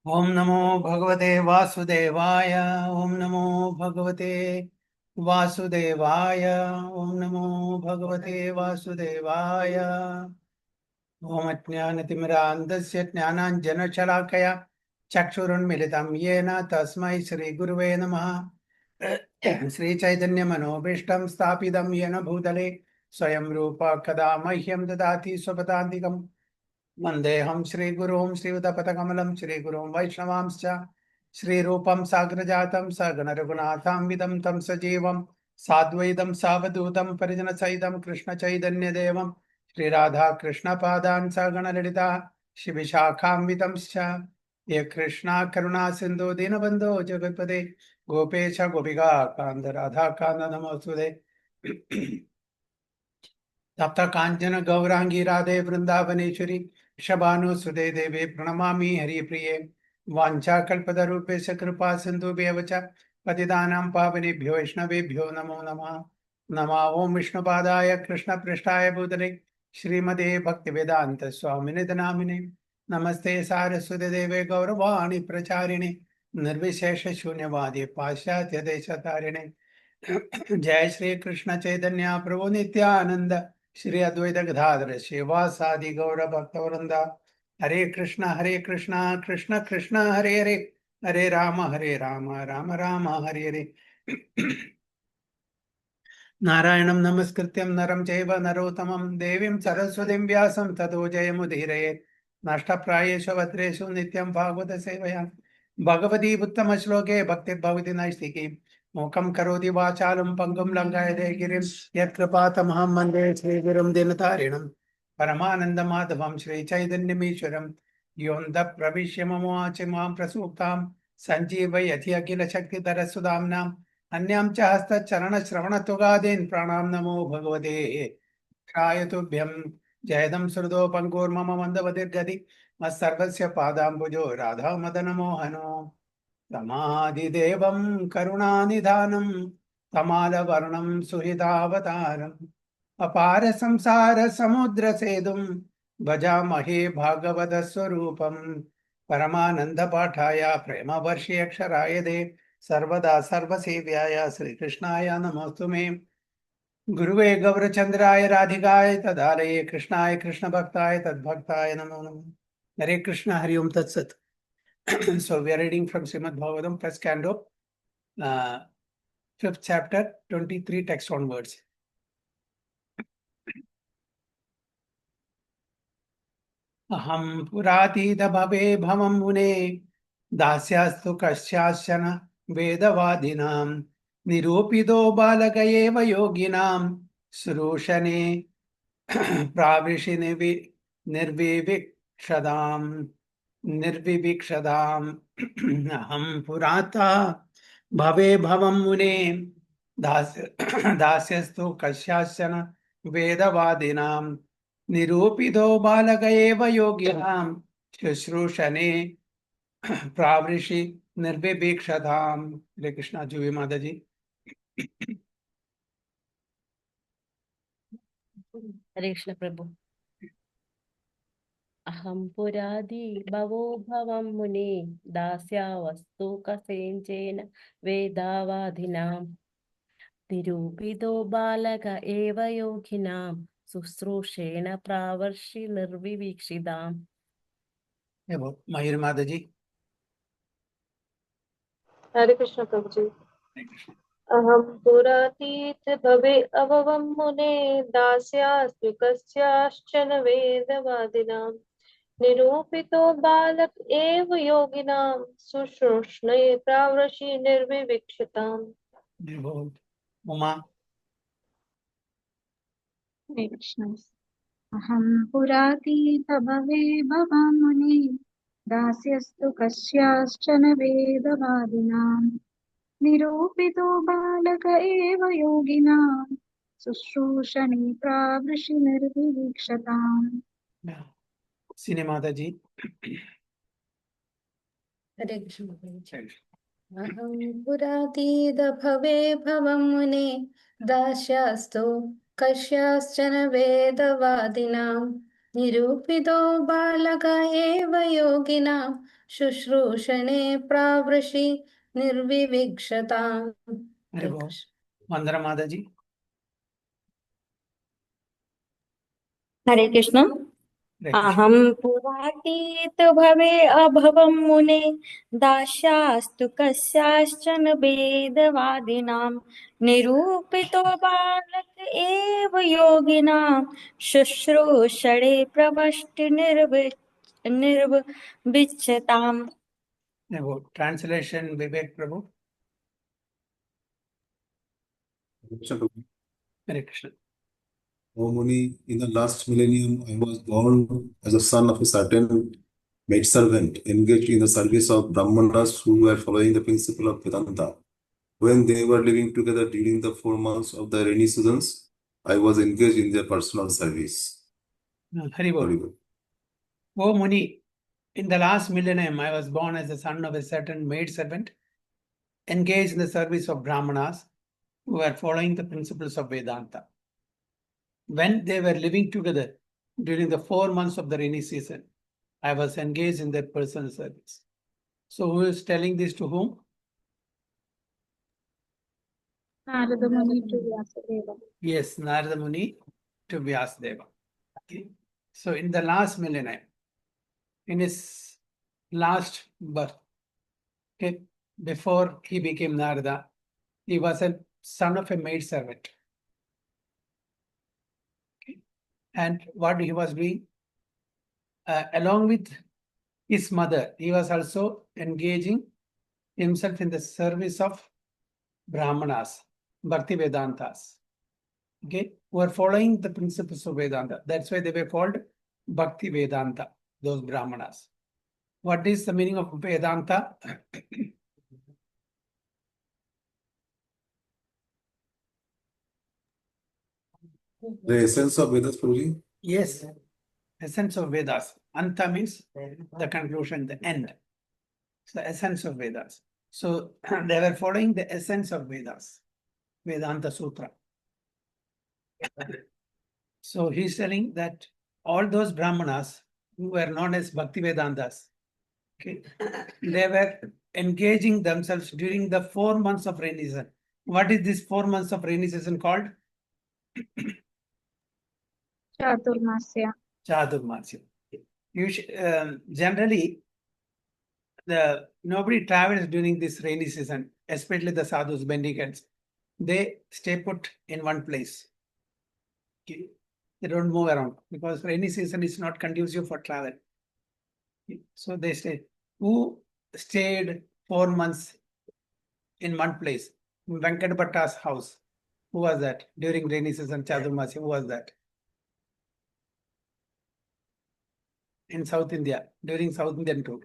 ओम नमो भगवते वासुदेवाय। ओम नमो भगवते वासुदेवाय। ओम नमो भगवते वासुदेवाय। ओम अज्ञानतिमिरान्धस्य ज्ञानाञ्जनशलाकया चक्षुरुन्मिलितं येन तस्मै श्रीगुरुवे नमः। श्रीचैतन्यमनोभीष्टं स्थापितं येन भूतले स्वयं रूप कदा मह्यं ददाति स्वपदान्तिकम्। वन्देऽहं श्रीगुरुं श्रीयुतपथकमलं श्रीगुरुं वैष्णवांश्च श्रीरूपं साग्रजातं सगणरघुनाथान्वितं तं सजीवं साद्वैतं सावधूतं परिजनसहितं कृष्णचैतन्यदेवं श्रीराधाकृष्णपादान् सगणललिता शिविशाखान्वितंश्च ये कृष्णा करुणा सिन्धु दीनबन्धो जगत्पते गोपेश गोपिका कान्त राधाकान्त नमोऽस्तुते। तप्त कांचन गौरांगी राधे वृंदावनेश्वरी वृषभानुसुते देवे प्रणमामि हरिप्रिये। वाञ्छाकल्पतरुभ्यश्च कृपा सिन्धुभ्येव च पतितानां पावनेभ्यो वैष्णवेभ्यो नमो नमः। नमः ओं विष्णुपादाय कृष्णपृष्ठाय भूतले श्रीमते भक्तिवेदान्त स्वामिने नामिने। नमस्ते सारस्वती देवे गौरवाणी प्रचारिणे निर्विशेष शून्यवादी पाश्चात्य देशतारिणे। जय श्री कृष्ण चैतन्य प्रभु नित्यानंद श्री अद्वैत गदाधर शिवासादि गौर भक्तवृंद। हरे कृष्ण कृष्ण कृष्ण हरे हरे, हरे राम राम राम हरे हरे। नारायणं नमस्कृत्यं नरं चैव नरोत्तमं देवीं सरस्वतीं व्यासं ततो जयमुदीरयेत्। नष्टप्रायेषु भद्रेषु नित्यं भागवत सेवया भगवती उत्तमश्लोके भक्तिर्भवति नैष्टिकी। मूकं करोति वाचालं पङ्गुं लङ्घयते गिरिं यत्कृपातमहं वन्दे श्रीगुरुं दिनतारिणं परमानन्दमाधवं श्रीचैतन्यमीश्वरं। योऽन्तः प्रविश्य मम वाचि मां प्रसूक्तां सञ्जीवयति अखिलशक्तिधरस्वधाम्नां। अन्यां च हस्तचरणश्रवणत्वगादीन् प्राणां नमो भगवते रायतुभ्यं। जयदं श्रुतो पङ्गुर्मम मन्दवतिर्गति मत्सर्वस्य पादाम्बुजो राधा मदनमोहनो। रमादिदेवं करुणानिधानं तमालवर्णं सुहृदावतारम् अपार संसार समुद्र सेतुं भजामहे भागवत स्वरूपम्। परमानंद पाठाय प्रेमवर्षि अक्षराय दे सर्वदा सर्वसेव्याय श्रीकृष्णाय नमोऽस्तु मे। गुरुवे गौरचंद्राय राधिकाय तदालये कृष्णाय कृष्णभक्ताय तद्भक्ताय नमो नमः। हरे कृष्ण हरि ओम तत्सत। So we are reading from Srimad Bhagavatam, first canto, fifth chapter, 23 text onwards. अहं पुरातीत भवे भवं मुने दास्यास्तु कस्याश्चन वेदवादिनां निरूपितो बालक एव योगिनां श्रोषणे प्रावृषि निर्विविक्षदाम् निर्विविक्षदाम्। अहं पुराता भवे भवं मुने दास्यस्तु कस्याश्चन वेदवादिनां निरूपितो बालक एव योगिनां शुश्रूषणे प्रावृषि निर्विवीक्षताम्। हरे कृष्णा जुवी माता जी। हरे कृष्ण प्रभु। अहं पुरादि भवो भवं मुने दास्यावस्तु कसेञ्चेन वेदावादिनां निरूपितो बालक एव योगिनां शुश्रूषेण प्रावर्षि निर्विवीक्षिताम्। मयूर माता जी। हरे कृष्ण प्रभु जी। अहं पुरातीत भवे अभवं मुने दास्यास्तु कस्याश्चन वेदवादिनां निरूपितो बालक एव योगिनां शुश्रूषणे प्रावृषि निर्विवीक्षिताम्। उमा। कृष्ण। अहं पुरातीत भवे भवां मुने दास्यस्तु कस्याश्चन वेदवादिनां निरूपितो बालक एव योगिनां शुश्रूषणे प्रावृषि निर्विवीक्षताम्। सिने माता जी। हरे कृष्ण। अहं पुरातीत भवे भवं मुने दास्यास्तु कस्याश्चन वेदवादिनां निरूपितो बालक एव योगिनां शुश्रूषणे प्रावृषि निर्विविक्षताम्. हरि हरे बोल। कृष्ण। वंदना माता जी। हरे कृष्ण। हरे कृष्ण। अहं पुरातीत भवे अभवं मुने दास्यास्तु कस्याश्चन वेदवादिनां निरूपितो बालक एव योगिनां शुश्रूषणे प्रवष्टि निर्विच्यताम्. हरि बोल। Translation Vivek Prabhu. Hare Krishna. O Muni, in the last millennium, I was born as a son of a certain maidservant engaged in the service of Brahmanas who were following the principle of Vedanta. When they were living together during the 4 months of the rainy seasons, I was engaged in their personal service. Hari Bol. Very good. O Muni, in the last millennium, I was born as the son of a certain maidservant engaged in the service of Brahmanas who were following the principles of Vedanta. When they were living together during the 4 months of the rainy season, I was engaged in their personal service. So who is telling this to whom? Narada Muni to Vyasadeva. Yes, Narada Muni to Vyasadeva. Okay. So in the last millennium, in his last birth, okay, before he became Narada, he was a son of a maidservant. Okay. And what he was doing, along with his mother, he was also engaging himself in the service of Brahmanas, Bhakti Vedantas, okay, who are following the principles of Vedanta. That's why they were called Bhakti Vedanta, those Brahmanas. What is the meaning of Vedanta? The essence of Vedas, Prabhuji? Yes, essence of Vedas. Anta means the conclusion, the end. It's the essence of Vedas. So they were following the essence of Vedas, Vedanta Sutra. So he's telling that all those Brahmanas who were known as Bhakti Vedantas, okay, they were engaging themselves during the 4 months of rainy season. What is this 4 months of rainy season called? Chaturmasya. Chadurmasya. Generally, nobody travels during this rainy season, especially the sadhus, mendicants. They stay put in one place. Okay. They don't move around because rainy season is not conducive for travel. Okay. So they stay. Who stayed 4 months in one place? Venkat Bhatta's house. Who was that? During rainy season, Chadurmasya, who was that? In South India, during South Indian tour.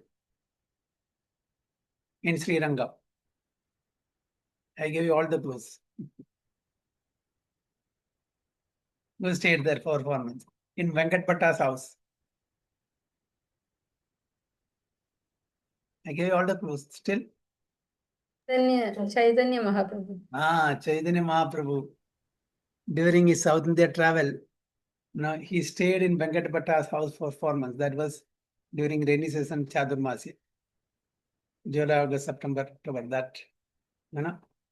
In Sri Ranga. I gave you all the clues. Who stayed there for 4 months? In Venkat Bhatta's house. I gave you all the clues. Still? Chaitanya Mahaprabhu. Chaitanya Mahaprabhu. During his South India travel, he stayed in Venkat Bhatta's house for 4 months. That was during rainy season, Chadurmasya. July, August, September, October. That,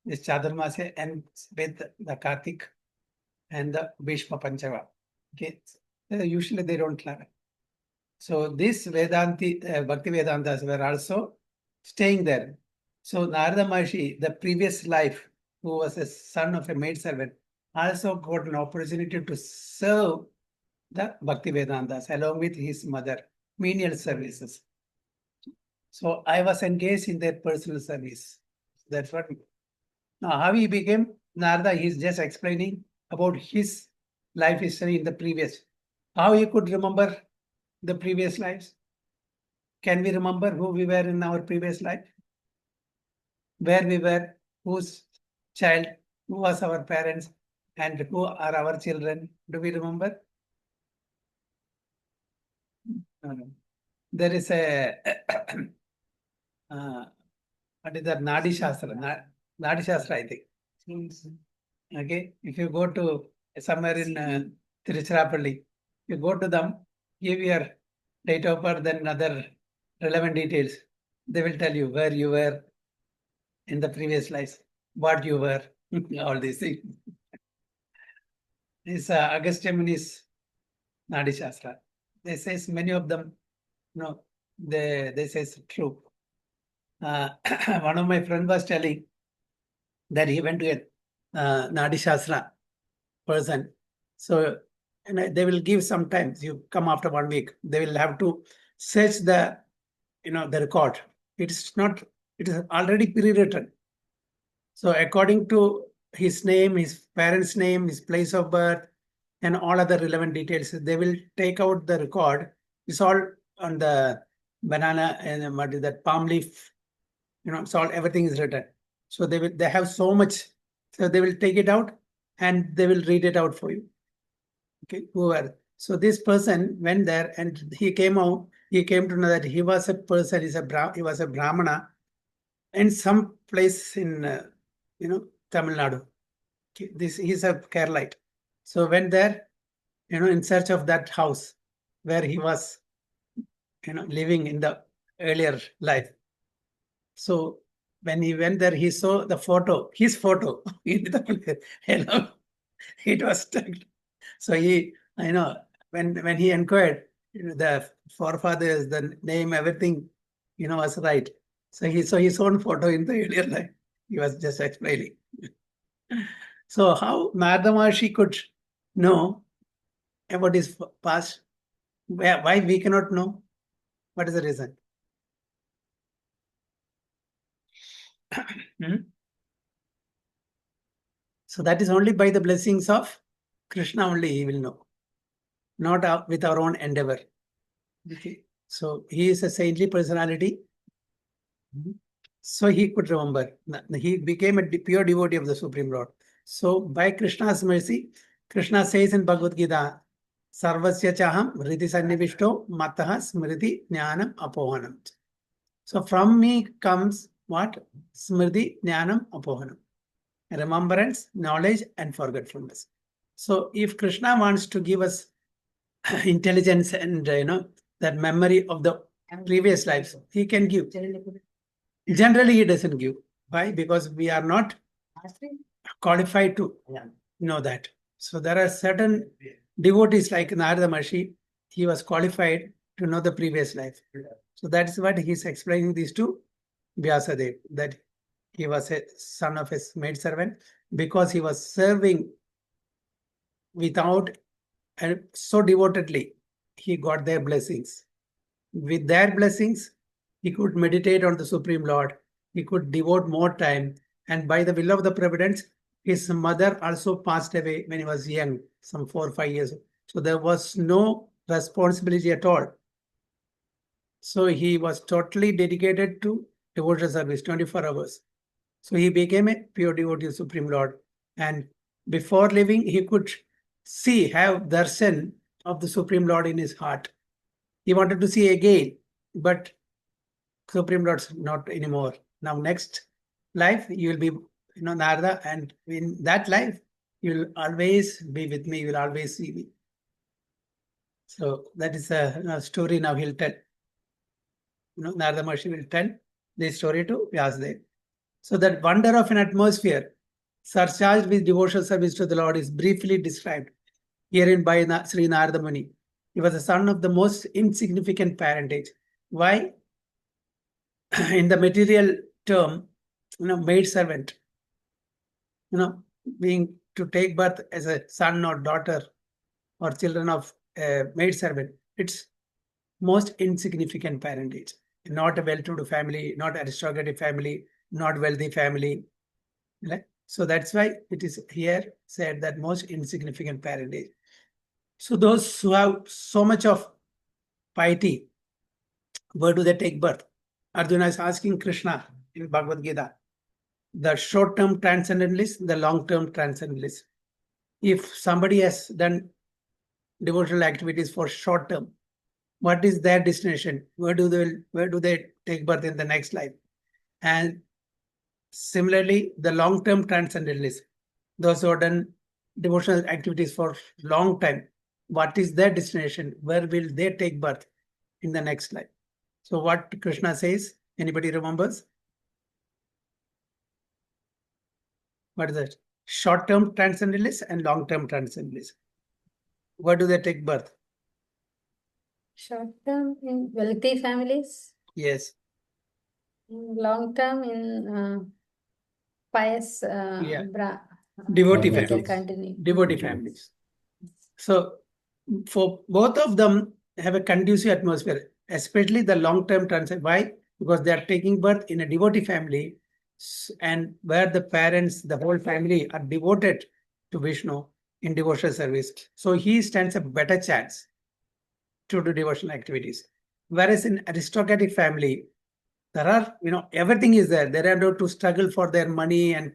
this Chadurmasya ends with the Kartik and the Bhishma Panchava. Okay. Usually they don't travel. So these Bhakti Vedantas were also staying there. So Narada Maharshi, the previous life, who was a son of a maidservant, also got an opportunity to serve the Bhakti Vedantas along with his mother, menial services. So I was engaged in their personal service. That's what. Now, how he became Narada, he's just explaining about his life history in the previous. How he could remember the previous lives? Can we remember who we were in our previous life? Where we were, whose child, who was our parents, and who are our children? Do we remember? No. There is a what is that? Nadi Shastra. Nadi Shastra, I think. Okay, if you go to somewhere in Tiruchirappalli, you go to them, give your date of birth and other relevant details. They will tell you where you were in the previous lives, what you were, all these things. This Agastya Muni's Nadi Shastra. They says many of them, they says true. One of my friends was telling that he went to a Nadi Shastra person. So they will give sometimes, you come after 1 week, they will have to search the record. It is already pre-written. So according to his name, his parents' name, his place of birth, and all other relevant details, they will take out the record. It's all on the banana and what is that, palm leaf, it's all, everything is written. So they have so much, so they will take it out and they will read it out for you. Okay, whoever. So this person went there and he came out. He came to know that he was a person. He was a Brahmana in some place in Tamil Nadu. Okay, he's a Keralite. So went there, in search of that house where he was, living in the earlier life. So when he went there, he saw the photo, his photo. It was stuck. So when he inquired, the forefathers, the name, everything, was right. So he saw his own photo in the earlier life. He was just explaining. So how Narada Maharshi could know about his past? Why we cannot know? What is the reason? So that is only by the blessings of Krishna only he will know, not with our own endeavor. Okay. So he is a saintly personality. So he could remember. He became a pure devotee of the Supreme Lord. So by Krishna's mercy, Krishna says in Bhagavad Gita, Sarvasya chaham riti sannivishto mataha smriti jnanam apohanam. So from me comes what? Smriti jnanam apohanam. Remembrance, knowledge, and forgetfulness. So if Krishna wants to give us intelligence and that memory of the previous lives, he can give. Generally, he doesn't give. Why? Because we are not qualified to know that. So there are certain devotees like Narada Maharshi, he was qualified to know the previous life. So that's what he's explaining these to Vyasadeva, that he was a son of his maidservant because he was serving without and so devotedly, he got their blessings. With their blessings, he could meditate on the Supreme Lord. He could devote more time. And by the will of the providence, his mother also passed away when he was young, some 4 or 5 years. So there was no responsibility at all. So he was totally dedicated to devotional service, 24 hours. So he became a pure devotee of Supreme Lord. And before living, he could have darshan of the Supreme Lord in his heart. He wanted to see again, but Supreme Lord's not anymore. Now, next life, you will be, Narada, and in that life, you will always be with me, you will always see me. So that is a story now he'll tell. Narada Maharshi will tell this story to Vyasadeva. So that wonder of an atmosphere surcharged with devotional service to the Lord is briefly described herein by Sri Narada Muni. He was the son of the most insignificant parentage. Why? In the material term, maid servant, being to take birth as a son or daughter or children of a maid servant, it's most insignificant parentage. Not a well-to-do family, not aristocratic family, not wealthy family. Right? So that's why it is here said that most insignificant parentage. So those who have so much of piety, where do they take birth? Arjuna is asking Krishna in Bhagavad Gita, the short-term transcendentalist, the long-term transcendentalist. If somebody has done devotional activities for short term, what is their destination? Where do they take birth in the next life? And similarly, the long-term transcendentalists, those who have done devotional activities for long time, what is their destination? Where will they take birth in the next life? So what Krishna says, anybody remembers? What is that? Short-term transcendentalists and long-term transcendentalists. Where do they take birth? Short term in wealthy families, Yes. long term in pious Yeah. they Devotee can families. continue. Devotee families. So for both of them have a conducive atmosphere, especially the long-term transcendent. Why? Because they are taking birth in a devotee family, and where the parents, the whole family are devoted to Vishnu in devotional service. So he stands a better chance to do devotional activities. Whereas in aristocratic family, there are, everything is there. They are able to struggle for their money and,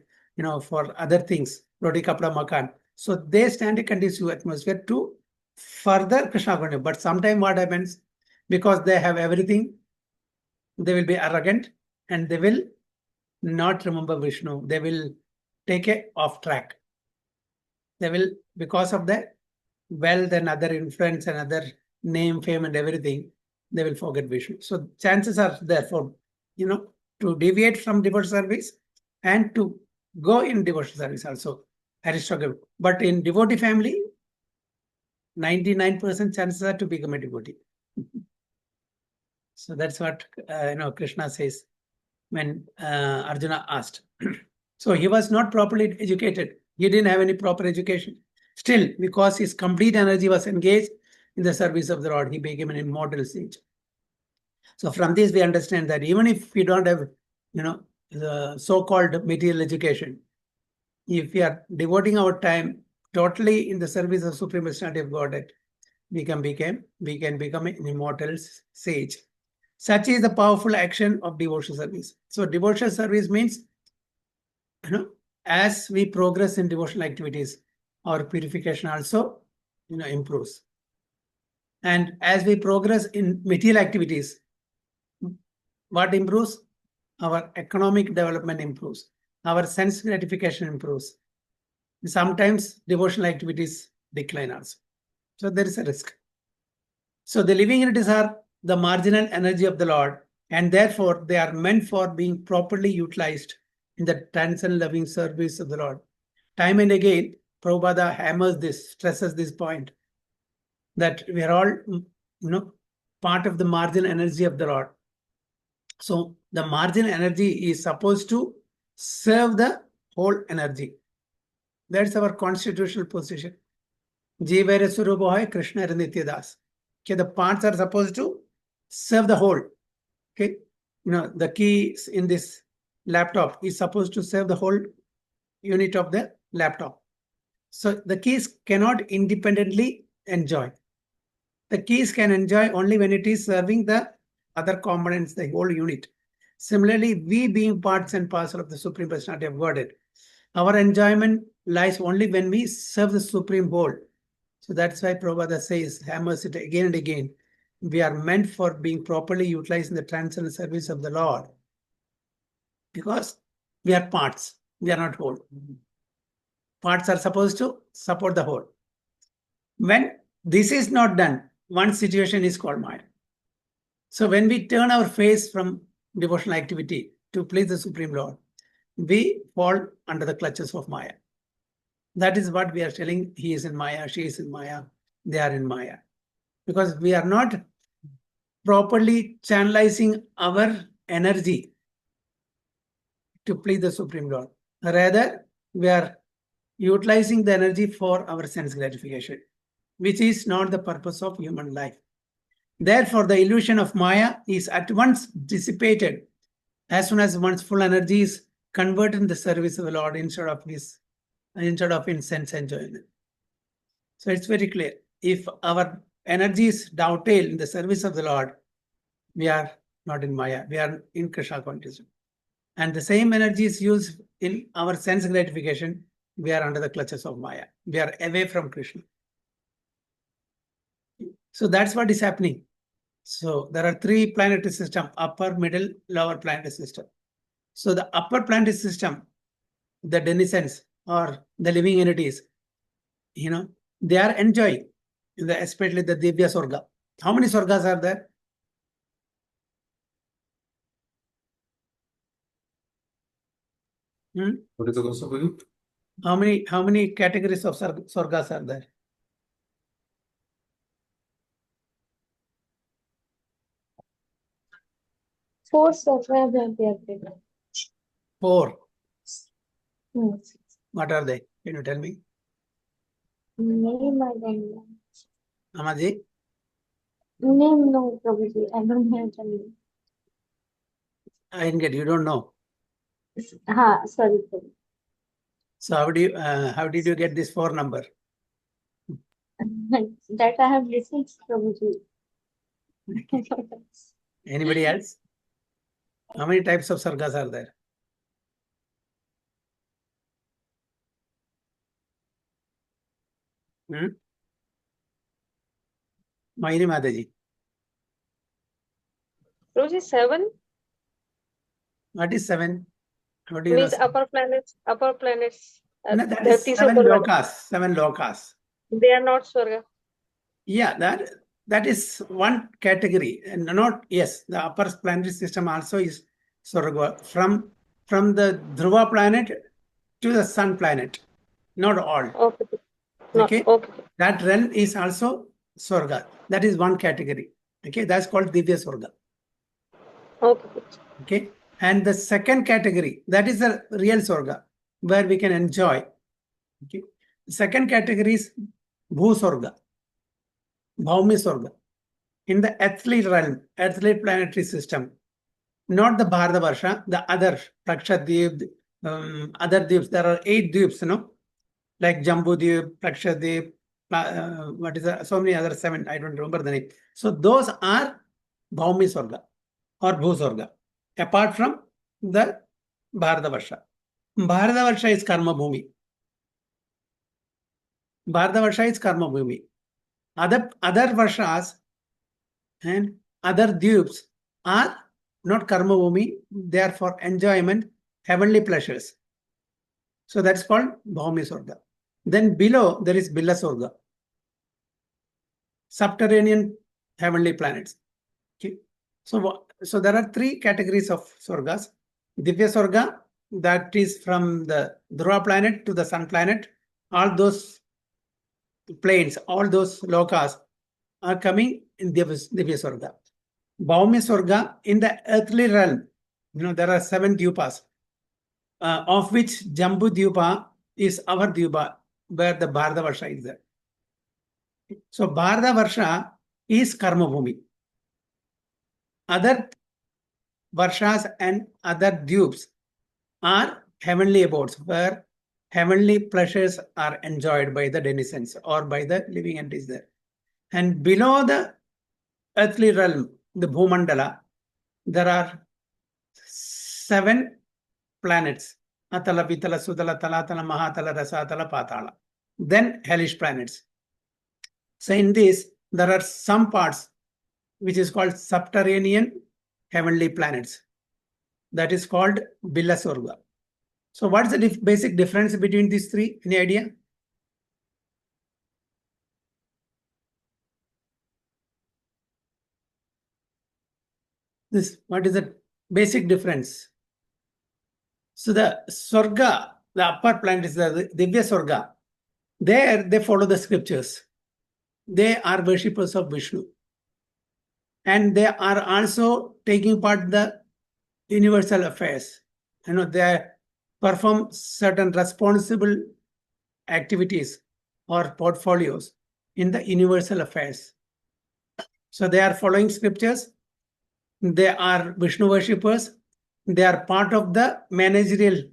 for other things, roti kapda makan. So they stand a conducive atmosphere to further Krishna consciousness. But sometimes what happens, because they have everything, they will be arrogant and they will not remember Vishnu. They will take it off track. They will, because of the wealth and other influence and other name, fame, and everything, they will forget Vishnu. So chances are therefore, to deviate from devotional service and to go in devotional service also, aristocratic. But in devotee family, 99% chances are to become a devotee. So that's what Krishna says when Arjuna asked. So he was not properly educated. He didn't have any proper education. Still, because his complete energy was engaged in the service of the Lord, he became an immortal sage. So from this, we understand that even if we don't have, the so-called material education, if we are devoting our time totally in the service of Supreme Personality of Godhead, we can become an immortal sage. Such is the powerful action of devotional service. So devotional service means, as we progress in devotional activities, our purification also, improves. And as we progress in material activities, what improves? Our economic development improves. Our sense gratification improves. Sometimes devotional activities decline also. So there is a risk. So the living entities are the marginal energy of the Lord, and therefore they are meant for being properly utilized in the transcendent loving service of the Lord. Time and again, Prabhupada hammers this, stresses this point, that we are all, part of the marginal energy of the Lord. So the marginal energy is supposed to serve the whole energy. That's our constitutional position. Jivere Surubohai, Krishna Nityadas. Okay, the parts are supposed to serve the whole. Okay, the key in this laptop is supposed to serve the whole unit of the laptop. So the keys cannot independently enjoy. The keys can enjoy only when it is serving the other components, the whole unit. Similarly, we being parts and parcel of the Supreme Personality of Godhead, our enjoyment lies only when we serve the Supreme Whole. So that's why Prabhupada says, hammers it again and again, we are meant for being properly utilized in the transcendent service of the Lord. Because we are parts, we are not whole. Parts are supposed to support the whole. When this is not done, one situation is called Maya. So when we turn our face from devotional activity to please the Supreme Lord, we fall under the clutches of Maya. That is what we are telling. He is in Maya, she is in Maya, they are in Maya. Because we are not properly channelizing our energy to please the Supreme Lord. Rather, we are utilizing the energy for our sense gratification, which is not the purpose of human life. Therefore, the illusion of Maya is at once dissipated as soon as one's full energy is converted in the service of the Lord instead of in sense enjoyment. So it's very clear. If our energy is dovetailed in the service of the Lord, we are not in Maya, we are in Krishna consciousness. And the same energy is used in our sense gratification, we are under the clutches of Maya. We are away from Krishna. So that's what is happening. So there are three planetary systems: upper, middle, lower planetary system. So the upper planetary system, the denizens or the living entities, they are enjoying. especially the Divya Sorga. How many Sorgas are there? What is the question for you? How many categories of Sorgas are there? Four software have been updated. 4. Hmm. What are they? Can you tell me? Name I don't know. Amaji? Name no, Prabhuji. I don't have the name. I didn't get. You don't know. Sorry, Prabhuji. So how did you get this 4 number? That I have listened, Prabhuji. Anybody else? How many types of Sargas are there? Mayuri Mataji. Prabhuji, 7 What is 7? How do you know? means upper planets. No, that is 7 lokas. 7 lokas. They are not Swarga. Yeah, that is one category. And not, yes, the upper planetary system also is Swarga. From the Dhruva planet to the sun planet. Not all. Okay. Okay. Okay. That realm is also Swarga. That is one category. Okay, that's called Divya Swarga. Okay. Okay. And the second category, that is the real Swarga, where we can enjoy. Okay. The second category is Bhu Swarga, Bhaumi Swarga. In the earthly realm, earthly planetary system, not the Bharatavarsha, the other Prakshadip, other Deeps. There are 8 Deeps, like Jambudip, Prakshadip, what is that? So many other 7, I don't remember the name. So those are Bhaumi Swarga or Bhu Swarga, apart from the Bharatavarsha. Bharatavarsha is Karma Bhumi. Bharatavarsha is Karma Bhumi. Other Varshas and other Dupes are not Karma Bhumi, they are for enjoyment, heavenly pleasures. So that's called Bhaumi Swarga. Then below there is Bila Swarga, subterranean heavenly planets. Okay. So there are 3 categories of Swargas. Divya Swarga, that is from the Dhruva planet to the sun planet. All those planes, all those lokas are coming in Divya Swarga. Bhaumi Swarga, in the earthly realm, there are 7 Dvipas, of which Jambu Dvipa is our Dvipa, where the Bharatavarsha is there. So Bharatavarsha is Karma Bhumi. Other Varshas and other Dupes are heavenly abodes, where heavenly pleasures are enjoyed by the denizens or by the living entities there. And below the earthly realm, the Bhumandala, there are 7 planets: Atala, Vitala, Sudala, Talatala, Mahatala, Rasatala, Patala. Then hellish planets. So in this, there are some parts which is called subterranean heavenly planets. That is called Bila Swarga. So what is the basic difference between these 3? Any idea? What is the basic difference? So the Swarga, the upper planet is the Divya Swarga. There they follow the scriptures. They are worshippers of Vishnu. And they are also taking part in the universal affairs. They perform certain responsible activities or portfolios in the universal affairs. So they are following scriptures. They are Vishnu worshippers. They are part of the managerial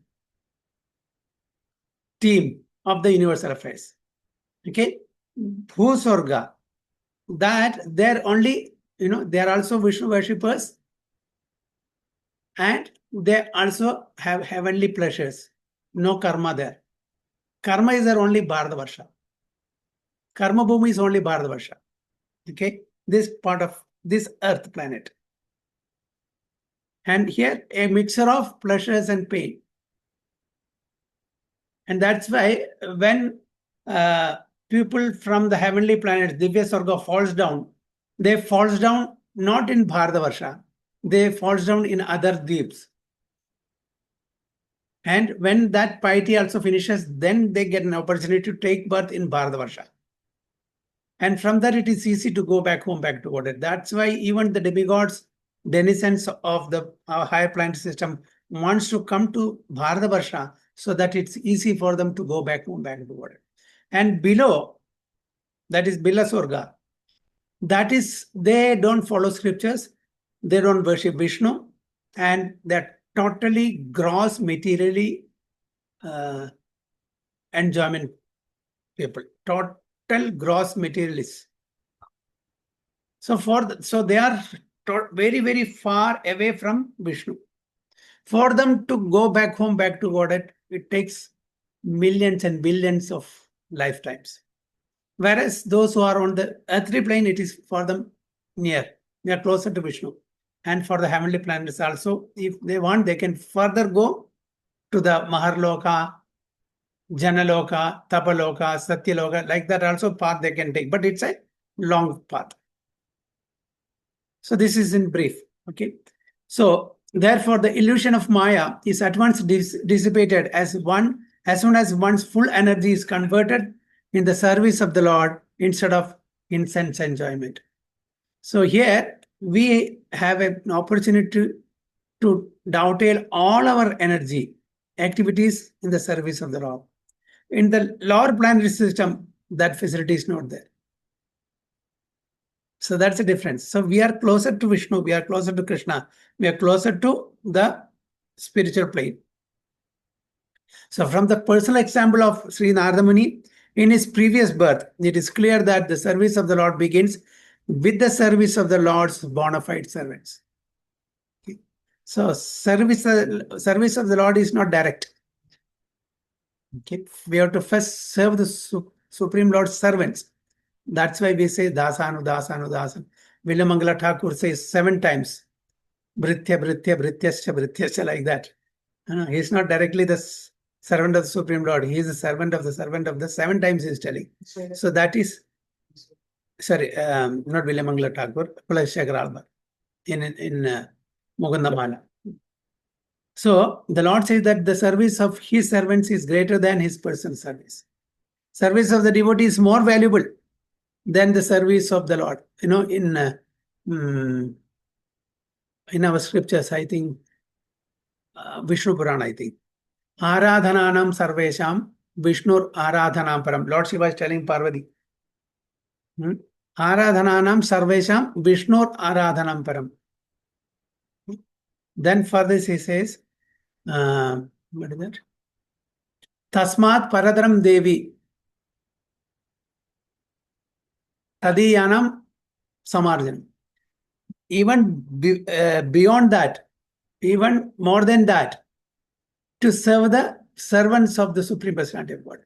team of the universal affairs. Okay. Bhu Swarga, that they're only, they are also Vishnu worshippers, and they also have heavenly pleasures. No karma there. Karma is their only Bharatavarsha. Karma Bhumi is only Bharatavarsha. Okay. This part of this earth planet. And here a mixture of pleasures and pain. And that's why when people from the heavenly planets, Divya Sarga, falls down, they falls down not in Bharatavarsha, they falls down in other deeps. And when that piety also finishes, then they get an opportunity to take birth in Bharatavarsha. And from that, it is easy to go back home, back to Godhead. That's why even the demigods, denizens of the higher planet system, wants to come to Bharatavarsha so that it's easy for them to go back home, back to Godhead. And below, that is Bila Sorga, that is, they don't follow scriptures, they don't worship Vishnu, and they're totally gross materially enjoyment people, total gross materialists. So so they are very, very far away from Vishnu. For them to go back home, back to Godhead, it takes millions and billions of lifetimes. Whereas those who are on the earthly plane, it is for them near. They are closer to Vishnu. And for the heavenly planets also, if they want, they can further go to the Maharloka, Janaloka, Tapaloka, Satyaloka, like that also path they can take. But it's a long path. So this is in brief. Okay. So therefore, the illusion of Maya is at once dissipated as soon as one's full energy is converted in the service of the Lord instead of in sense enjoyment. So here we have an opportunity to dovetail all our energy activities in the service of the Lord. In the lower planetary system, that facility is not there. So that's the difference. So we are closer to Vishnu, we are closer to Krishna, we are closer to the spiritual plane. So from the personal example of Sri Narada Muni, in his previous birth, it is clear that the service of the Lord begins with the service of the Lord's bona fide servants. Okay. So service of the Lord is not direct. Okay. We have to first serve the Supreme Lord's servants. That's why we say dasanu, dasanu, dasanu. Vilamangala Thakur says 7 times, Bhrithya, Bhrithya, Bhrityascha, Bhrityascha, like that. He is not directly the servant of the Supreme Lord. He is the servant of the 7 times he is telling. So that is, sorry, not Vilamangala Thakur, Kulashekar Alba in Mukundamala. So the Lord says that the service of his servants is greater than his personal service. Service of the devotee is more valuable than the service of the Lord. In our scriptures, I think, Vishnu Purana, I think. Aradhananam sarvesham Vishnur aradhanam param. Lord Shiva is telling Parvati. Aradhananam sarvesham Vishnur aradhanam param. Then further he says, what is that? Tasmat paradaram devi tadiyanam samarjanam. Even beyond that, even more than that, to serve the servants of the Supreme Personality of God.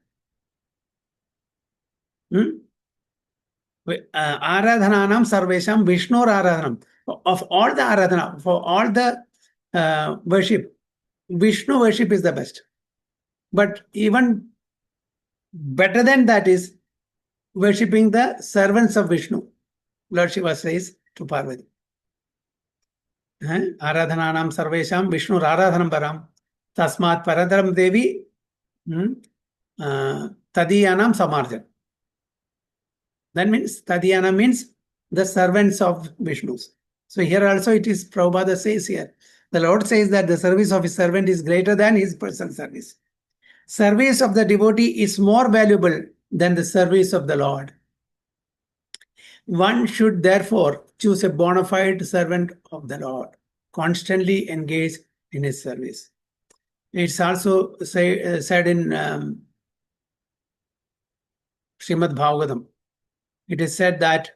Aradhananam sarvesham Vishnur aradhanam. Of all the aradhana, for all the worship, Vishnu worship is the best. But even better than that is worshipping the servants of Vishnu. Lord Shiva says to Parvati. Aradhananam sarvesham Vishnu aradhanam param. Tasmat paradaram devi tadiyanam samarjan. That means tadiyana means the servants of Vishnu's. So here also it is Prabhupada says here. The Lord says that the service of his servant is greater than his personal service. Service of the devotee is more valuable than the service of the Lord. One should therefore choose a bona fide servant of the Lord, constantly engage in his service. It's also said in Srimad Bhagavatam. It is said that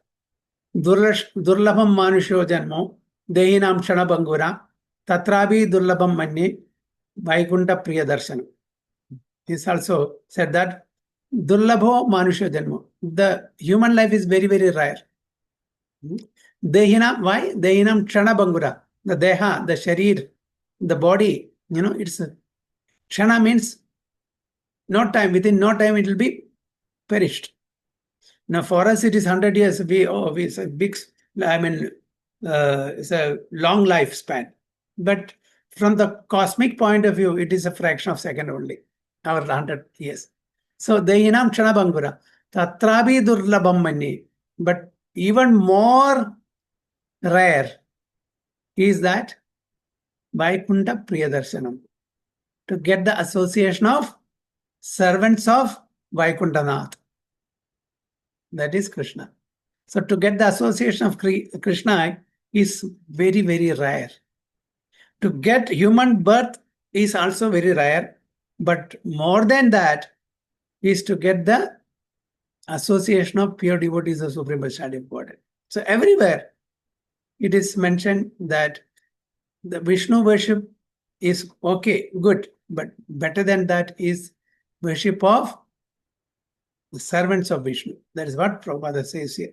Durlabham Manusho Janmo Dehinam Shana Bangura Tatrabi Durlabham Manye Vaikunta Priya Darshanam. It's also said that Durlabho Manusho Janmo. The human life is very, very rare. Dehina, why? Dehinam Shana Bangura. The Deha, the Sharir, the body, it's Shana means no time. Within no time it will be perished. Now, for us, it is 100 years. It's a big, it's a long lifespan. But from the cosmic point of view, it is a fraction of second only, our 100 years. So, Dehinam Chanabangura, Tatrabi Durlabam Mani. But even more rare is that Vaikunta Priyadarshanam, to get the association of servants of Vaikuntanath. That is Krishna. So to get the association of Krishna is very, very rare. To get human birth is also very rare. But more than that is to get the association of pure devotees of Supreme Personality of Godhead. So everywhere it is mentioned that the Vishnu worship is okay, good, but better than that is worship of the servants of Vishnu. That is what Prabhupada says here.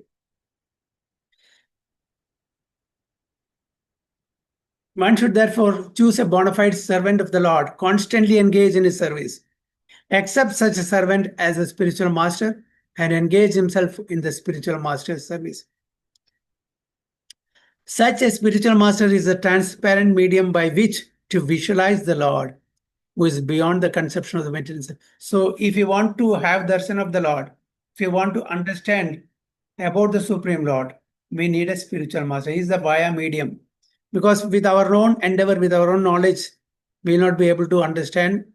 One should therefore choose a bona fide servant of the Lord, constantly engage in his service, accept such a servant as a spiritual master, and engage himself in the spiritual master's service. Such a spiritual master is a transparent medium by which to visualize the Lord, who is beyond the conception of the material. So if you want to have darshan of the Lord, if you want to understand about the Supreme Lord, we need a spiritual master. He is the via medium. Because with our own endeavor, with our own knowledge, we will not be able to understand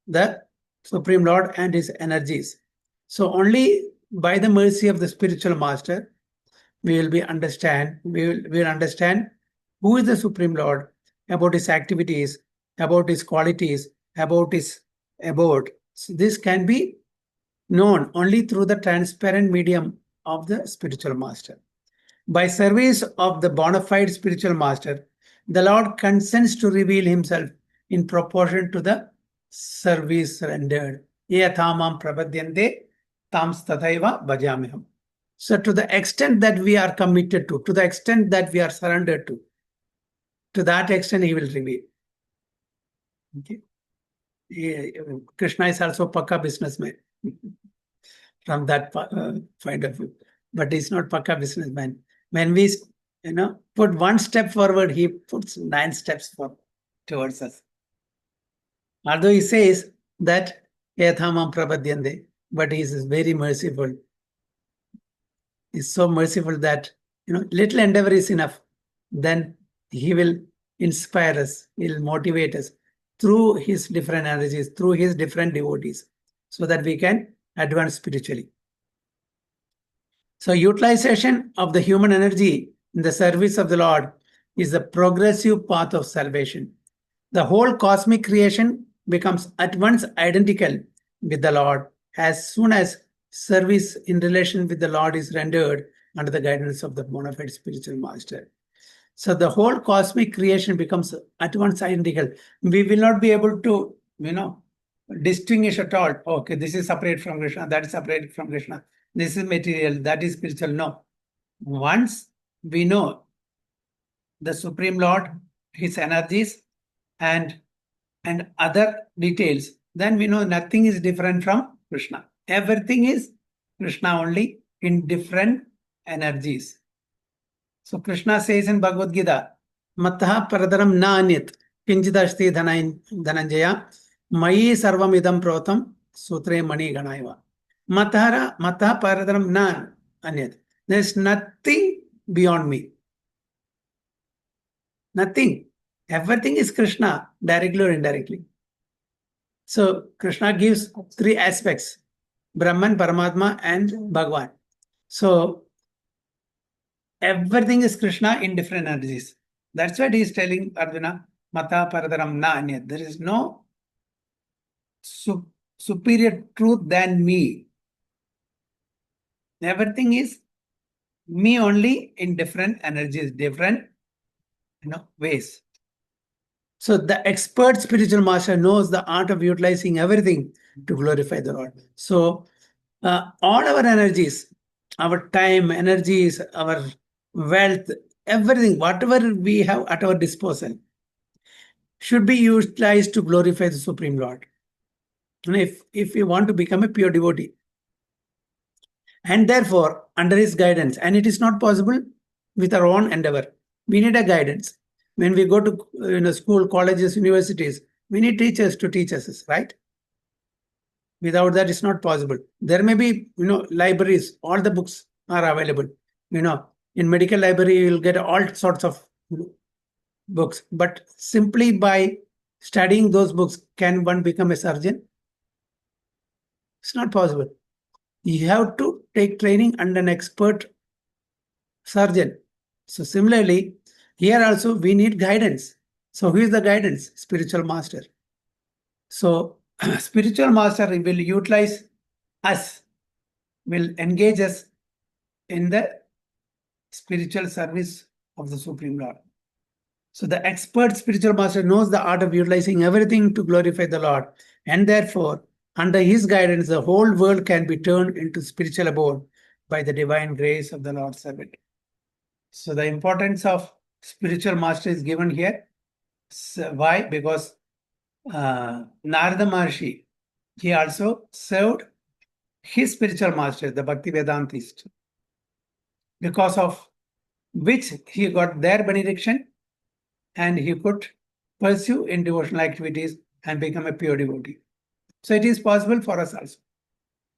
the Supreme Lord and his energies. So only by the mercy of the spiritual master, we will understand who is the Supreme Lord, about his activities, about his qualities, about his abode. So this can be known only through the transparent medium of the spiritual master. By service of the bona fide spiritual master, the Lord consents to reveal himself in proportion to the service rendered. Yathamam prapadyante tam tathaiva bhajamiham. So to the extent that we are committed to the extent that we are surrendered to that extent he will reveal. Okay. Krishna is also Pakka businessman from that point of view. But he's not Pakka businessman. When we put one step forward, he puts 9 steps towards us. Although he says that Yathamam prapadyante, but he is very merciful. He's so merciful that little endeavor is enough. Then he will inspire us, he'll motivate us through his different energies, through his different devotees, so that we can advance spiritually. So utilization of the human energy in the service of the Lord is the progressive path of salvation. The whole cosmic creation becomes at once identical with the Lord as soon as service in relation with the Lord is rendered under the guidance of the bona fide spiritual master. So the whole cosmic creation becomes at once identical. We will not be able to, distinguish at all. Okay, this is separate from Krishna, that is separate from Krishna. This is material, that is spiritual. No. Once we know the Supreme Lord, his energies, and other details, then we know nothing is different from Krishna. Everything is Krishna only in different energies. So Krishna says in Bhagavad Gita, Mattaha paradaram na anyat kinchidashti dhananjaya mayi sarvam idam protam sutre mani ganaiva. Mattaha paradaram na anyat. There is nothing beyond me. Nothing. Everything is Krishna, directly or indirectly. So Krishna gives 3 aspects: Brahman, Paramatma, and Bhagavan. So everything is Krishna in different energies. That's what he is telling Arjuna, Mata Paradaram Na Anyat. There is no superior truth than me. Everything is me only in different energies, different ways. So the expert spiritual master knows the art of utilizing everything to glorify the Lord. So all our energies, our time, energies, our wealth, everything, whatever we have at our disposal, should be utilized to glorify the Supreme Lord. And if you want to become a pure devotee, And therefore, under his guidance, and it is not possible with our own endeavor. We need a guidance. When we go to school, colleges, universities, we need teachers to teach us, right? Without that, it's not possible. There may be, libraries, all the books are available. In medical library, you'll get all sorts of books. But simply by studying those books, can one become a surgeon? It's not possible. You have to take training under an expert surgeon. So similarly, here also we need guidance. So who is the guidance? Spiritual master. So spiritual master will utilize us, will engage us in the spiritual service of the Supreme Lord. So the expert spiritual master knows the art of utilizing everything to glorify the Lord. And therefore, under his guidance, the whole world can be turned into spiritual abode by the divine grace of the Lord's servant. So the importance of spiritual master is given here. So why? Because Narada Maharshi, he also served his spiritual master, the Bhakti Vedantist, because of which he got their benediction and he could pursue in devotional activities and become a pure devotee. So it is possible for us also.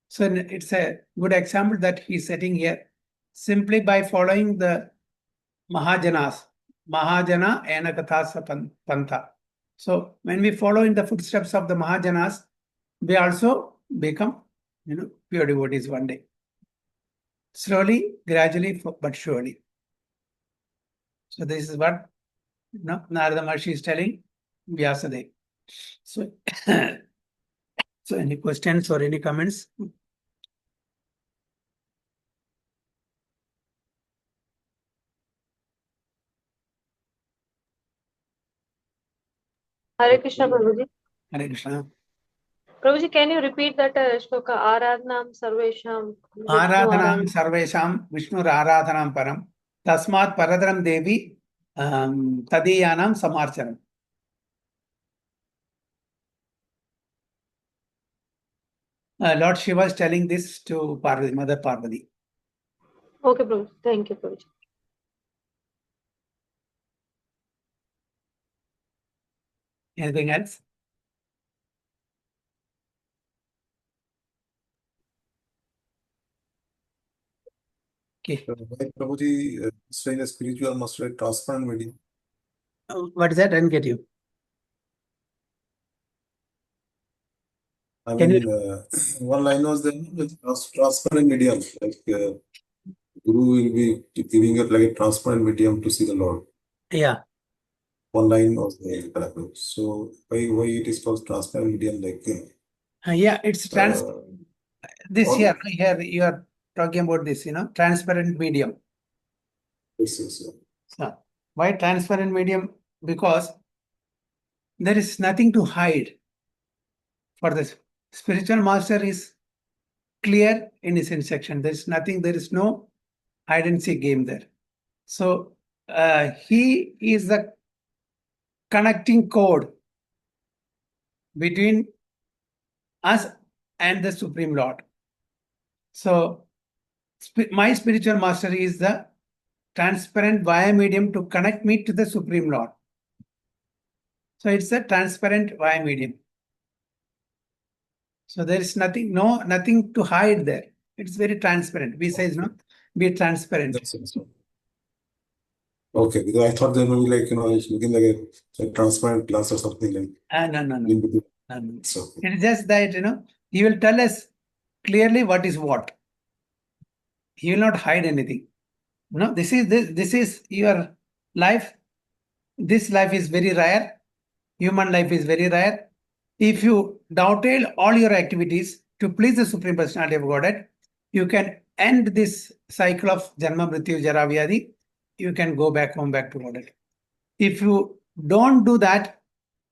So it's a good example that he's setting here, simply by following the Mahajanas, Mahajana Enakathasa Pantha. So when we follow in the footsteps of the Mahajanas, we also become, pure devotees one day. Slowly, gradually, but surely. So this is what Narada Maharshi is telling Vyasadeva. So, so any questions or any comments? Hare Krishna, Prabhuji. Hare Krishna. Prabhuji, can you repeat that shloka? Aradhanam sarvesham Vishnu Aradhanam Aradhanam. sarvesham Vishnu Aradhanam param tasmat paradaram devi tadiyanam samarchanam. Lord Shiva is telling this to Parvati, Mother Parvati. Okay, Prabhuji. Thank you, Prabhuji. Anything else? Okay. Why Prabhuji saying a spiritual master, a transparent medium? What is that? I didn't get you. I Can mean, one line was there, transparent medium, like Guru will be giving it like a transparent medium to see the Lord. Yeah. One line was there. So why it is called transparent medium? Like Yeah, it's this or- here you are talking about this, transparent medium. yes. So, why transparent medium? Because there is nothing to hide. For the spiritual master is clear in his instruction. There is nothing, there is no hide and seek game there. So he is the connecting code between us and the Supreme Lord. So my spiritual master is the transparent via medium to connect me to the Supreme Lord. So it's a transparent via medium. So there is nothing to hide there. It's very transparent. We say, be transparent. That's it. Okay, because I thought there may be like, it's looking like a transparent glass or something like. No. in between. No. So, It is just that, he will tell us clearly what is what. He will not hide anything. This is your life. This life is very rare. Human life is very rare. If you dovetail all your activities to please the Supreme Personality of Godhead, you can end this cycle of Janma, Mrityu, Jara, Vyadi. You can go back home, back to Godhead. If you don't do that,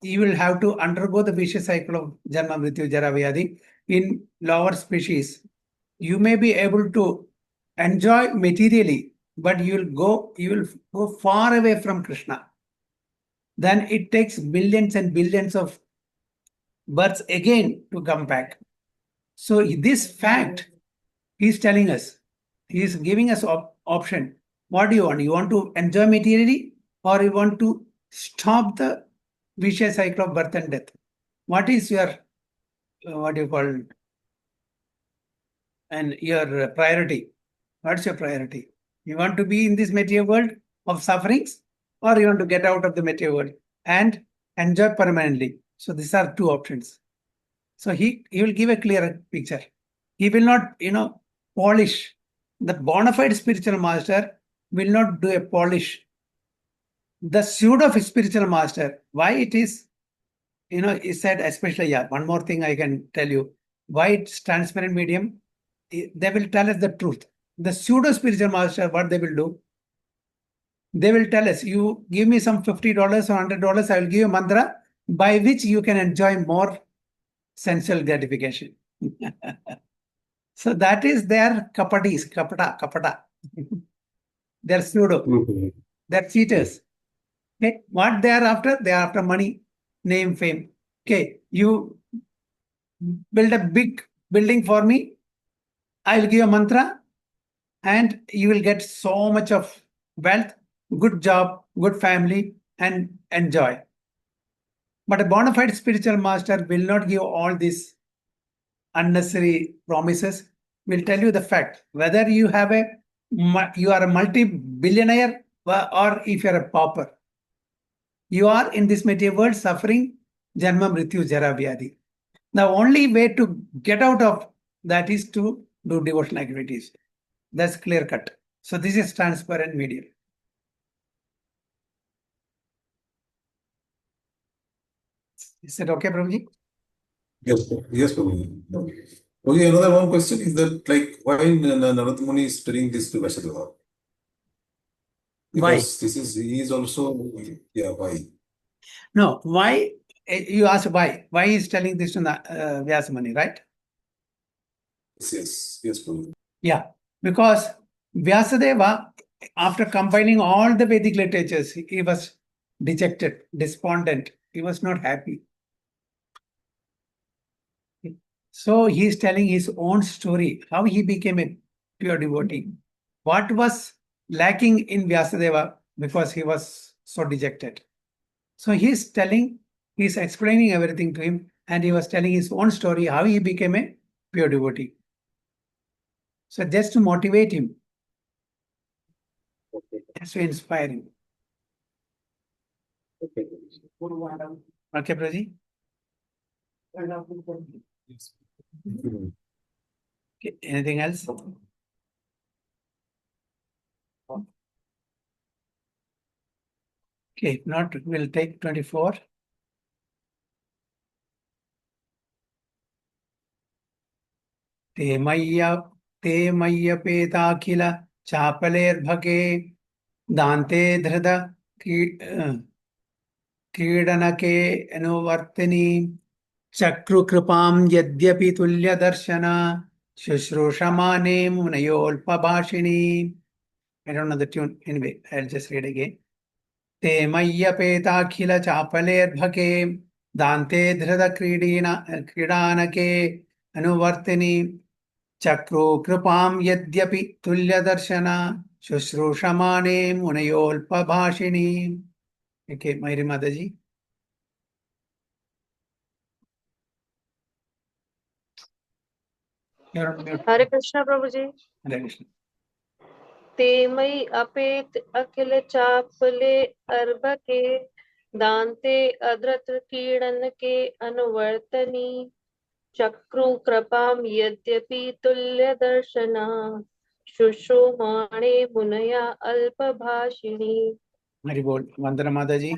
you will have to undergo the vicious cycle of Janma, Mrityu, Jara, Vyadi. In lower species, you may be able to enjoy materially, but you will go far away from Krishna. Then it takes billions and billions of births again to come back. So this fact He's telling us, he's giving us option. What do you want? You want to enjoy materially, or you want to stop the vicious cycle of birth and death? What is your, what do you call, and your priority? What's your priority? You want to be in this material world of sufferings, or you want to get out of the material world and enjoy permanently? So these are two options. So he will give a clear picture. He will not, polish. The bona fide spiritual master will not do a polish. The pseudo spiritual master, why it is, he said, especially, one more thing I can tell you, why it's transparent medium, they will tell us the truth. The pseudo spiritual master, what they will do, they will tell us, you give me some $50 or $100, I will give you a mantra by which you can enjoy more sensual gratification. So that is their kapata. They're pseudo, they're cheaters. Okay, what they are after? They are after money, name, fame. Okay, you build a big building for me, I will give you a mantra, and you will get so much of wealth, good job, good family, and enjoy. But a bona fide spiritual master will not give all these unnecessary promises. Will tell you the fact whether you are a multi-billionaire, or if you are a pauper. You are in this material world suffering janma mrityu jara vyadhi. The only way to get out of that is to do devotional activities. That's clear cut. So this is transparent medium. Is that okay, Prabhuji? Yes, Prabhuji. Okay, another one question is that, like, why Narad Muni is telling this to Vyasadeva? Why? Because he is also, why? No, why? You ask why. Why he is telling this to Vyasamuni, right? Yes, Prabhuji. Yeah, because Vyasadeva, after compiling all the Vedic literatures, he was dejected, despondent. He was not happy. So he is telling his own story, how he became a pure devotee. What was lacking in Vyasadeva because he was so dejected. So he's explaining everything to him, and he was telling his own story, how he became a pure devotee. So just to motivate him, just to inspire him. Okay, Praji? Yes. Okay, anything else? Okay, if not, we'll take 24. ते मय्यपेताखिल चापलेर्भगे दान्ते धृत क्रीडनके अनुवर्तिनी चक्रुकृपां यद्यपि तुल्यदर्शन शुश्रूषमाने मुनयोल्पभाषिणी. I don't know the tune. Anyway, I'll just read again. ते मय्यपेताखिल चापलेर्भगे दान्ते धृत क्रीडानके अनुवर्तिनी चक्रो कृपां यद्यपि तुल्यदर्शना शुश्रूषमाणे मुनयोल्पभाषिणी. Okay, Mayuri Mataji. You're on mute. Hare Krishna Prabhuji. Hare Krishna. ते मयि अपेत अखिल चापले अर्भके दान्ते अधृत क्रीडन के अनुवर्तनी चक्रु कृपां यद्यपि तुल्य दर्शना शुश्रूषमाणे मुनया अल्पभाषिणी. Hari Bol. Vandana Mataji.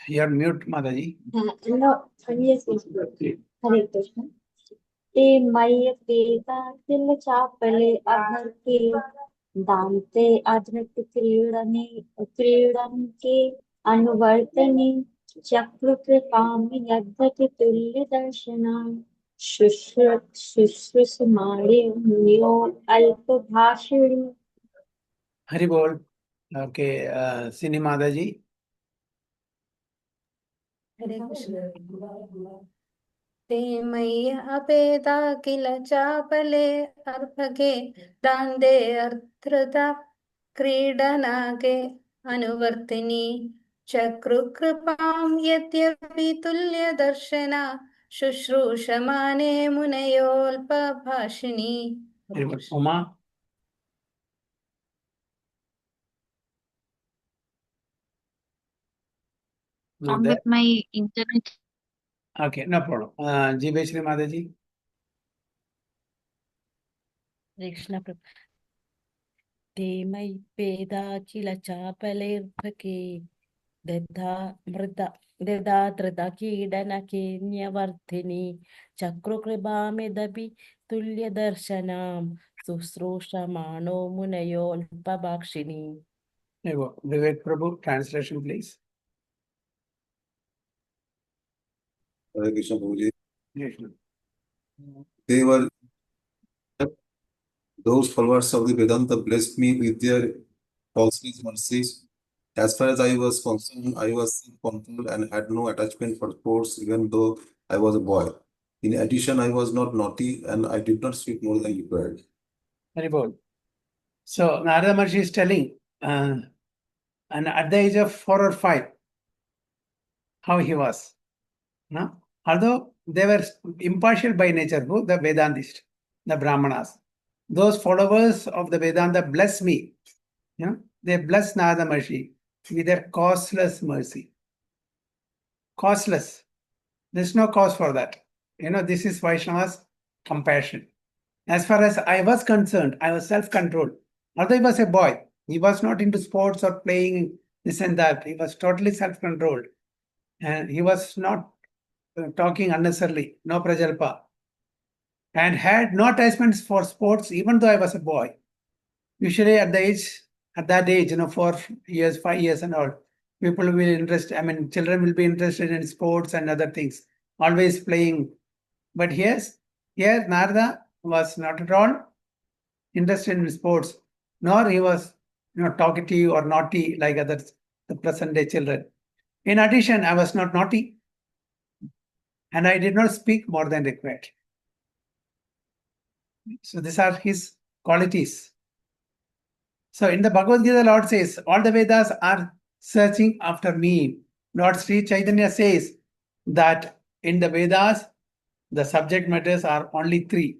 You're mute, Mataji. No, yes, yes. Hare Krishna. ते मय्य पेता तिल चापले अहर्के दान्ते अधृत क्रीडन के अनुवर्तने चक्रकृपां यद्यपि तुल्य दर्शना शुश्रूषमाणे मुनियो अल्पभाषिणी. Hari Bol. Okay, Sini Mataji. Hare Krishna. ते मयि अपेदा किल चापले अर्भगे दान्दे अर्धृता क्रीडनागे अनुवर्तिनी चक्रुकृपां यद्यपि तुल्यदर्शना शुश्रूषमाणे मुनयोऽल्पभाषिणी. Very good. Uma. No, I'm there. with my internet. Okay, no problem. Jiveshri Mataji. Krishna Prabhu. Te mai peda chila chapale phake dedha mrida dedha trida kidana ke nyavarthini chakru kriba me dabi tulya darshanam susrosha mano munayo alpabakshini. There you go. Vivek Prabhu, translation please. Hare Krishna Prabhuji. Krishna. They were those followers of the Vedanta blessed me with their falsities, mercies. As far as I was concerned, I was self-controlled and had no attachment for sports, even though I was a boy. In addition, I was not naughty and I did not speak more than required. Very good. So Narada Maharshi is telling, and at the age of 4 or 5, how he was. No? Although they were impartial by nature, who? The Vedantists, the Brahmanas. Those followers of the Vedanta bless me. You know, they bless Narada Maharshi with their causeless mercy. Causeless. There's no cause for that. You know, this is Vaishnava's compassion. As far as I was concerned, I was self-controlled. Although he was a boy, he was not into sports or playing this and that. He was totally self-controlled. And he was not talking unnecessarily, no prajalpa. And had no attachments for sports, even though I was a boy. Usually at that age, 4 years, 5 years and all, people will be interested, children will be interested in sports and other things, always playing. But here Narada was not at all interested in sports, nor he was talkative or naughty like others, the present day children. In addition, I was not naughty and I did not speak more than required. So these are his qualities. So in the Bhagavad Gita, the Lord says, all the Vedas are searching after me. Lord Sri Chaitanya says that in the Vedas, the subject matters are only 3.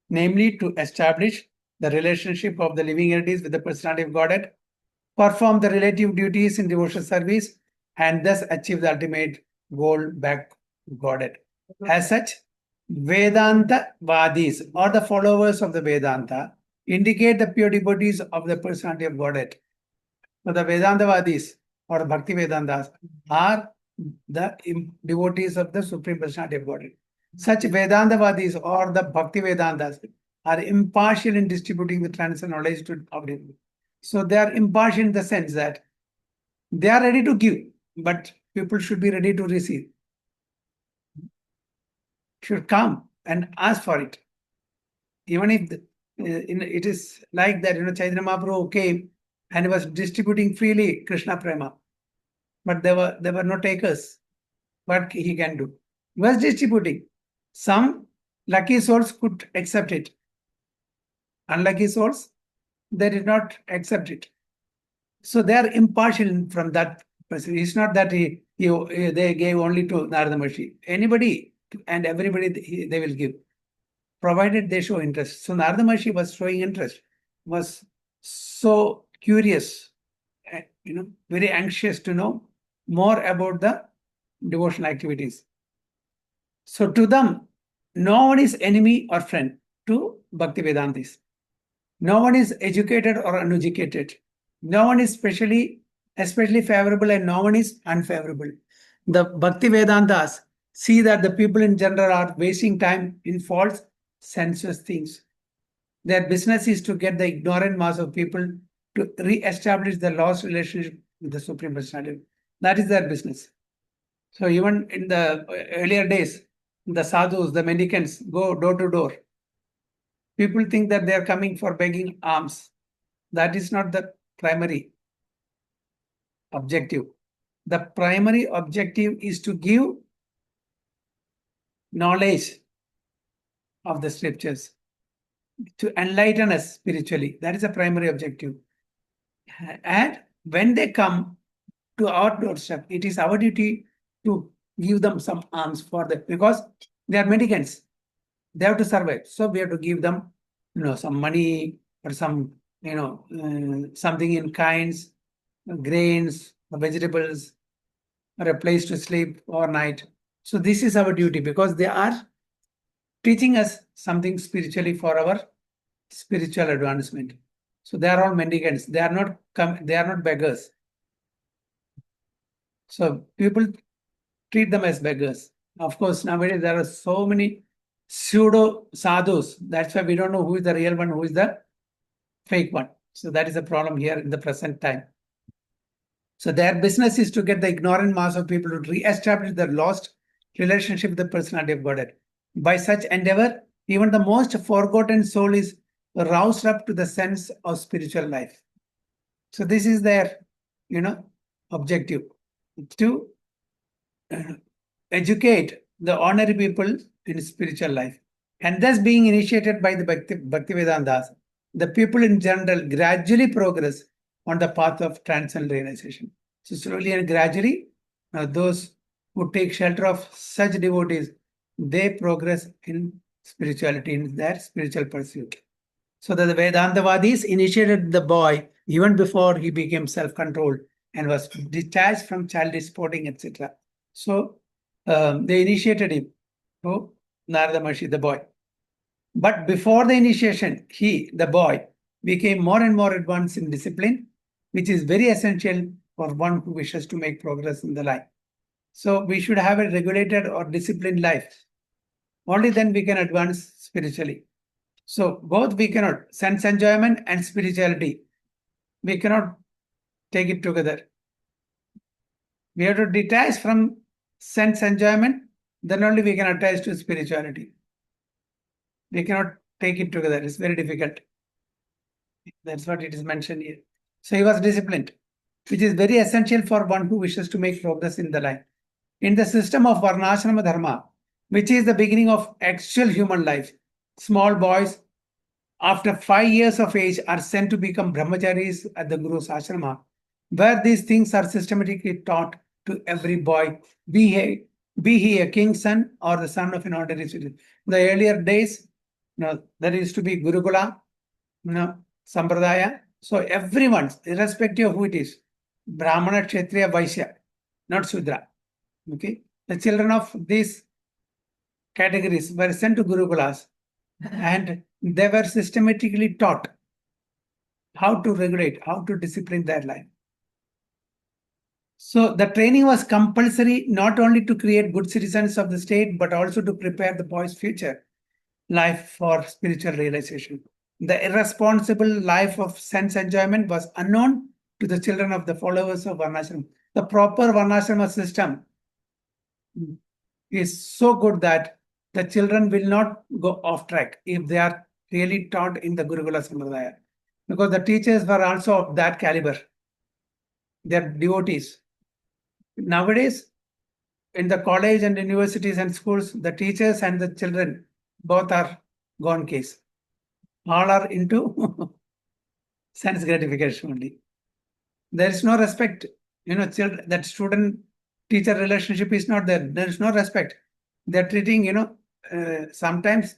Namely, to establish the relationship of the living entities with the personality of Godhead, perform the relative duties in devotional service, and thus achieve the ultimate goal back to Godhead. As such, Vedanta Vadis, or the followers of the Vedanta, indicate the pure devotees of the personality of Godhead. So the Vedanta Vadis or Bhakti Vedantas are the devotees of the Supreme Personality of Godhead. Such Vedanta Vadis or the Bhakti Vedantas are impartial in distributing the transcendental knowledge to everyone. So they are impartial in the sense that they are ready to give, but people should be ready to receive. Should come and ask for it. Even if it is like that, Chaitanya Mahaprabhu came and was distributing freely Krishna Prema, but there were no takers. What he can do? He was distributing. Some lucky souls could accept it. Unlucky souls, they did not accept it. So they are impartial from that person. It's not that they gave only to Narada Maharshi. Anybody and everybody they will give, provided they show interest. So Narada Maharshi was showing interest, was so curious, very anxious to know more about the devotional activities. So to them, no one is enemy or friend to Bhakti Vedantis. No one is educated or uneducated. No one is especially favorable and no one is unfavorable. The Bhakti Vedantas see that the people in general are wasting time in false, sensuous things. Their business is to get the ignorant mass of people to re-establish the lost relationship with the Supreme Personality. That is their business. So even in the earlier days, the sadhus, the mendicants go door to door. People think that they are coming for begging alms. That is not the primary objective. the primary objective is to give knowledge of the scriptures, to enlighten us spiritually. That is the primary objective. And when they come to our doorstep, it is our duty to give them some alms for that, because they are mendicants. They have to survive. So we have to give them, some money or some, something in kinds, grains, vegetables, or a place to sleep overnight. So this is our duty, because they are teaching us something spiritually for our spiritual advancement. So they are all mendicants. They are not beggars. So people treat them as beggars. Of course, nowadays there are so many pseudo sadhus. That's why we don't know who is the real one, who is the fake one. So that is the problem here in the present time. So their business is to get the ignorant mass of people to re-establish their lost relationship with the personality of Godhead. By such endeavor, even the most forgotten soul is roused up to the sense of spiritual life. So this is their, objective, to educate the ordinary people in spiritual life. And thus being initiated by the Bhaktivedantas, the people in general gradually progress on the path of transcendental realization. So slowly and gradually, those who take shelter of such devotees, they progress in spirituality, in their spiritual pursuit. So that the Vedantavadis initiated the boy even before he became self-controlled and was detached from childish sporting, etc. So they initiated him to Narada Maharshi, the boy. But before the initiation, he, the boy, became more and more advanced in discipline, which is very essential for one who wishes to make progress in the life. So we should have a regulated or disciplined life. Only then we can advance spiritually. So both we cannot, sense enjoyment and spirituality, we cannot take it together. We have to detach from sense enjoyment, then only we can attach to spirituality. We cannot take it together. It's very difficult. That's what it is mentioned here. So he was disciplined, which is very essential for one who wishes to make progress in the life. In the system of Varnashrama Dharma, which is the beginning of actual human life, small boys after 5 years of age are sent to become brahmacharis at the Guru's ashrama, where these things are systematically taught to every boy, be he a king's son or the son of an ordinary citizen. In the earlier days, there used to be Gurukula, Sampradaya. So everyone, irrespective of who it is, Brahmana, Kshatriya, Vaishya, not Sudra. Okay, the children of these categories were sent to Gurukulas, and they were systematically taught how to regulate, how to discipline their life. So the training was compulsory not only to create good citizens of the state, but also to prepare the boy's future life for spiritual realization. The irresponsible life of sense enjoyment was unknown to the children of the followers of Varnashrama. The proper Varnashrama system is so good that the children will not go off track if they are really taught in the Gurukula Sampradaya, because the teachers were also of that caliber. They are devotees. Nowadays, in the college and universities and schools, the teachers and the children both are gone case. All are into sense gratification only. There is no respect. Children, that student-teacher relationship is not there. There is no respect. They're treating, sometimes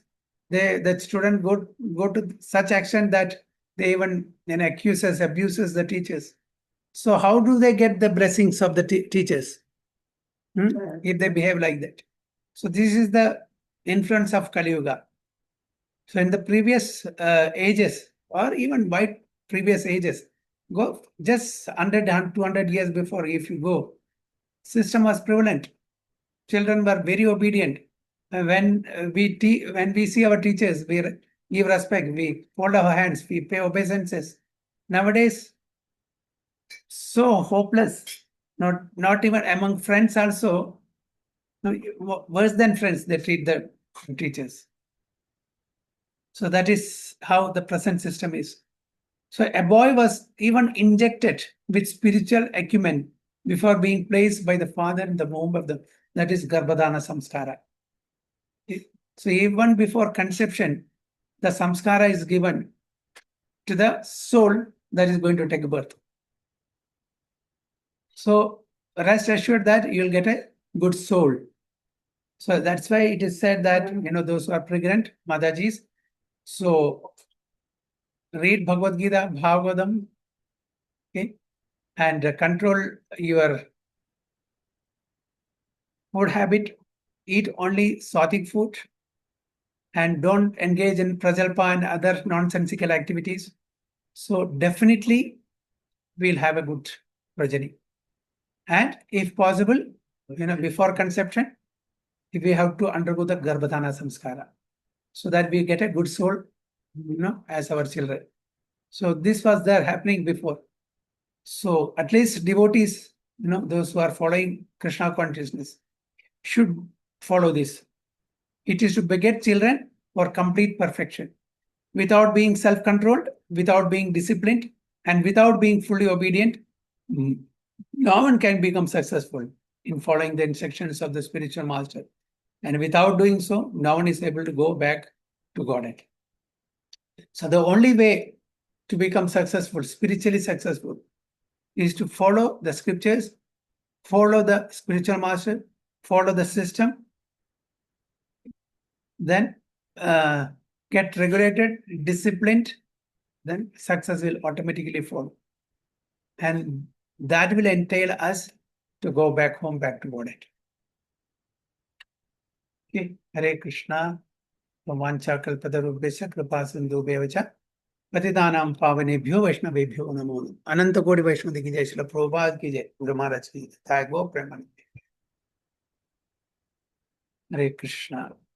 the student go to such action that they even abuses the teachers. So how do they get the blessings of the teachers? If they behave like that. So this is the influence of Kali Yuga. So in the previous ages, or even by previous ages, go just 100, 200 years before, if you go, system was prevalent. Children were very obedient. When we see our teachers, we give respect, we fold our hands, we pay obeisances. Nowadays, so hopeless. Not even among friends also. Worse than friends, they treat the teachers. So that is how the present system is. So a boy was even injected with spiritual acumen before being placed by the father in the womb of that is Garbhadana Samskara. So even before conception, the samskara is given to the soul that is going to take birth. So rest assured that you'll get a good soul. So that's why it is said that, those who are pregnant, Madajis, so read Bhagavad Gita, Bhagavatam, okay, and control your food habit, eat only sattvic food, and don't engage in prajalpa and other nonsensical activities. So definitely we'll have a good progeny. And if possible, before conception, if we have to undergo the Garbhadana Samskara, so that we get a good soul, as our children. So this was there happening before. So at least devotees, those who are following Krishna consciousness should follow this. It is to beget children for complete perfection, without being self-controlled, without being disciplined, and without being fully obedient. No one can become successful in following the instructions of the spiritual master. And without doing so, no one is able to go back to Godhead. So the only way to become successful, spiritually successful, is to follow the scriptures, follow the spiritual master, follow the system, then get regulated, disciplined, then success will automatically follow. And that will entail us to go back home, back to Godhead. Okay, Hare Krishna. Vancha kalpatarubhesya kripa sindhubheva cha patitanam pavanebhyo vaishnavebhyo namo namaः. Ananta Koti Vaishnava ki jai, Srila Prabhupada ki jai, Guru Maharaj ki jai. Thank you, Premanand. Hare Krishna.